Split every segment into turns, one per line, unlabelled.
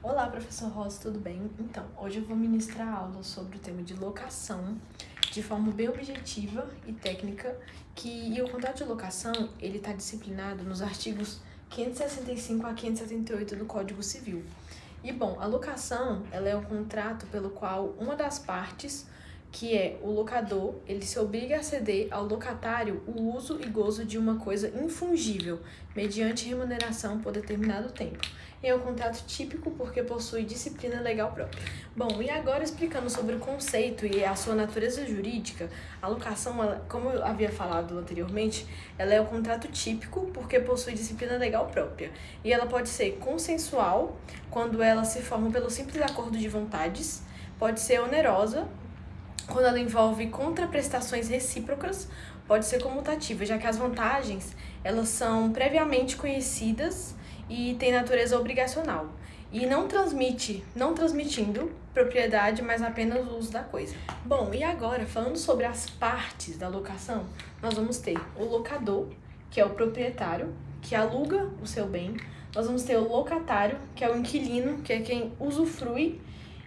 Olá, professor Rosa, tudo bem? Então, hoje eu vou ministrar aula sobre o tema de locação de forma bem objetiva e técnica, e o contrato de locação, ele está disciplinado nos artigos 565 a 578 do Código Civil. E, bom, a locação, ela é um contrato pelo qual uma das partes, que é o locador, ele se obriga a ceder ao locatário o uso e gozo de uma coisa infungível, mediante remuneração por determinado tempo. É um contrato típico porque possui disciplina legal própria. Bom, e agora explicando sobre o conceito e a sua natureza jurídica, a locação, como eu havia falado anteriormente, ela é um contrato típico porque possui disciplina legal própria. E ela pode ser consensual, quando ela se forma pelo simples acordo de vontades, pode ser onerosa, quando ela envolve contraprestações recíprocas, pode ser comutativa, já que as vantagens, elas são previamente conhecidas e têm natureza obrigacional. E não transmitindo propriedade, mas apenas o uso da coisa. Bom, e agora, falando sobre as partes da locação, nós vamos ter o locador, que é o proprietário, que aluga o seu bem. Nós vamos ter o locatário, que é o inquilino, que é quem usufrui,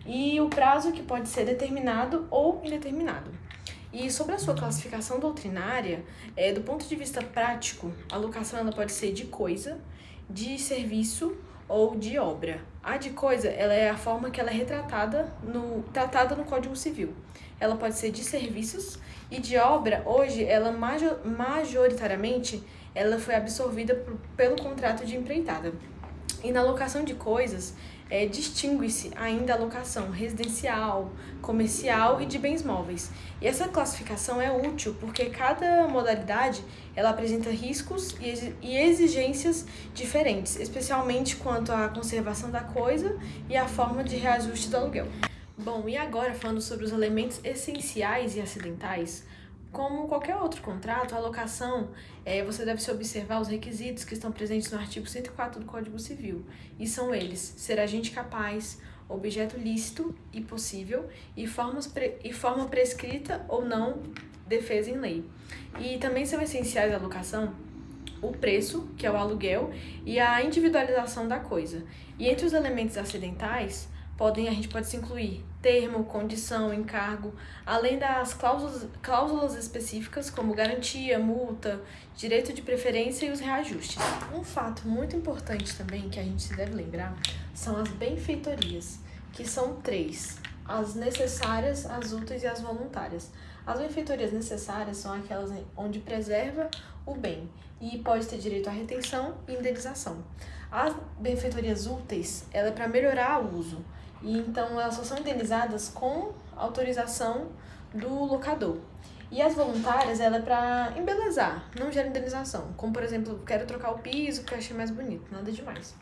e o prazo, que pode ser determinado ou indeterminado. E sobre a sua classificação doutrinária, do ponto de vista prático, a locação ela pode ser de coisa, de serviço ou de obra. A de coisa, ela é a forma que ela é tratada no Código Civil. Ela pode ser de serviços, e de obra, hoje, ela majoritariamente, ela foi absorvida pelo contrato de empreitada. E na locação de coisas, distingue-se ainda a locação residencial, comercial e de bens móveis. E essa classificação é útil porque cada modalidade ela apresenta riscos e exigências diferentes, especialmente quanto à conservação da coisa e à forma de reajuste do aluguel. Bom, e agora falando sobre os elementos essenciais e acidentais, como qualquer outro contrato, a locação, você deve se observar os requisitos que estão presentes no artigo 104 do Código Civil. E são eles: ser agente capaz, objeto lícito e possível, e forma prescrita ou não, defesa em lei. E também são essenciais à locação o preço, que é o aluguel, e a individualização da coisa. E entre os elementos acidentais, a gente pode se incluir termo, condição, encargo, além das cláusulas específicas como garantia, multa, direito de preferência e os reajustes. Um fato muito importante também que a gente se deve lembrar são as benfeitorias, que são 3: as necessárias, as úteis e as voluntárias. As benfeitorias necessárias são aquelas onde preserva o bem e pode ter direito à retenção e indenização. As benfeitorias úteis, ela é para melhorar o uso, e então elas só são indenizadas com autorização do locador. E as voluntárias, ela é para embelezar, não gera indenização. Como, por exemplo, quero trocar o piso porque eu achei mais bonito, nada demais.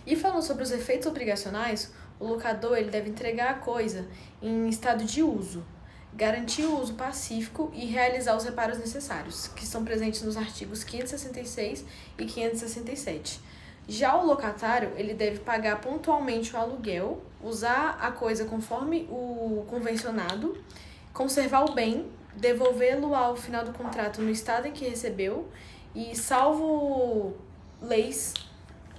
E falando sobre os efeitos obrigacionais, o locador ele deve entregar a coisa em estado de uso, garantir o uso pacífico e realizar os reparos necessários, que estão presentes nos artigos 566 e 567. Já o locatário, ele deve pagar pontualmente o aluguel, usar a coisa conforme o convencionado, conservar o bem, devolvê-lo ao final do contrato no estado em que recebeu, e salvo leis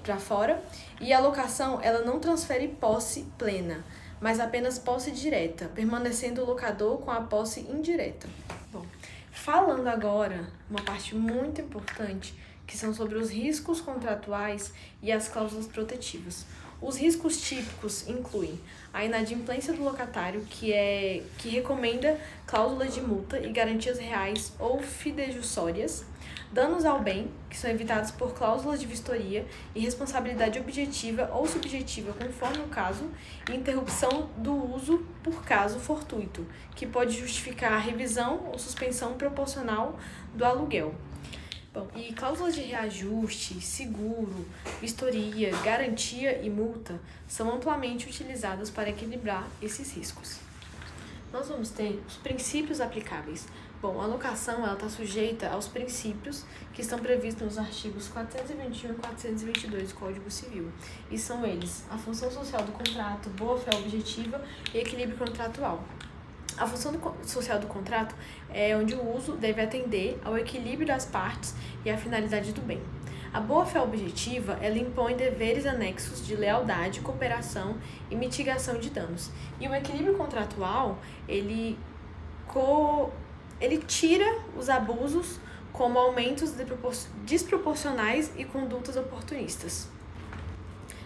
para fora. E a locação, ela não transfere posse plena, mas apenas posse direta, permanecendo o locador com a posse indireta. Bom, falando agora, uma parte muito importante, que são sobre os riscos contratuais e as cláusulas protetivas. Os riscos típicos incluem a inadimplência do locatário, que recomenda cláusulas de multa e garantias reais ou fidejussórias, danos ao bem, que são evitados por cláusulas de vistoria e responsabilidade objetiva ou subjetiva, conforme o caso, e interrupção do uso por caso fortuito, que pode justificar a revisão ou suspensão proporcional do aluguel. Bom, e cláusulas de reajuste, seguro, vistoria, garantia e multa são amplamente utilizadas para equilibrar esses riscos. Nós vamos ter os princípios aplicáveis. Bom, a locação está sujeita aos princípios que estão previstos nos artigos 421 e 422 do Código Civil. E são eles: a função social do contrato, boa-fé objetiva e equilíbrio contratual. A função social do contrato é onde o uso deve atender ao equilíbrio das partes e à finalidade do bem. A boa-fé objetiva, ela impõe deveres anexos de lealdade, cooperação e mitigação de danos. E o equilíbrio contratual, ele tira os abusos como aumentos desproporcionais e condutas oportunistas.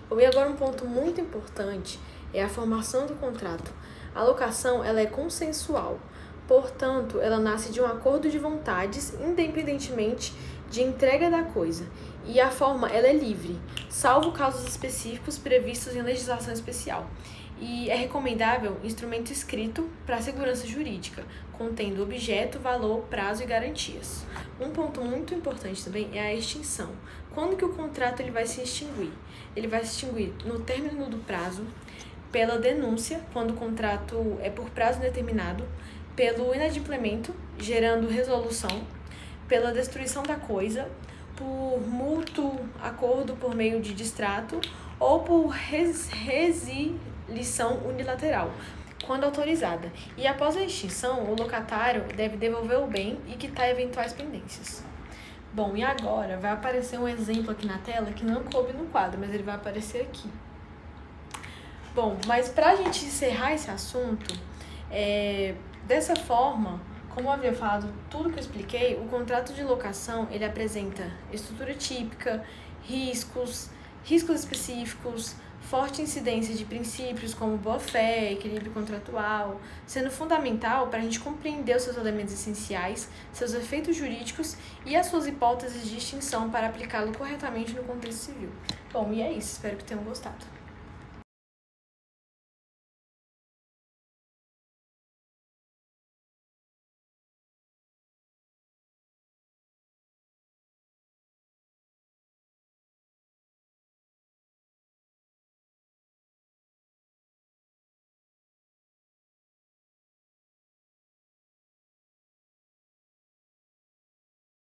Bom, e agora um ponto muito importante é a formação do contrato. A locação, ela é consensual, portanto, ela nasce de um acordo de vontades, independentemente de entrega da coisa. E a forma, ela é livre, salvo casos específicos previstos em legislação especial. E é recomendável instrumento escrito para segurança jurídica, contendo objeto, valor, prazo e garantias. Um ponto muito importante também é a extinção. Quando que o contrato ele vai se extinguir? Ele vai se extinguir no término do prazo, pela denúncia, quando o contrato é por prazo indeterminado, pelo inadimplemento, gerando resolução, pela destruição da coisa, por mútuo acordo por meio de distrato ou por resilição unilateral, quando autorizada. E após a extinção, o locatário deve devolver o bem e quitar eventuais pendências. Bom, e agora vai aparecer um exemplo aqui na tela que não coube no quadro, mas ele vai aparecer aqui. Bom, mas para a gente encerrar esse assunto, dessa forma, como eu havia falado, tudo que eu expliquei, o contrato de locação, ele apresenta estrutura típica, riscos específicos, forte incidência de princípios como boa-fé, equilíbrio contratual, sendo fundamental para a gente compreender os seus elementos essenciais, seus efeitos jurídicos e as suas hipóteses de extinção para aplicá-lo corretamente no contexto civil. Bom, e é isso, espero que tenham gostado.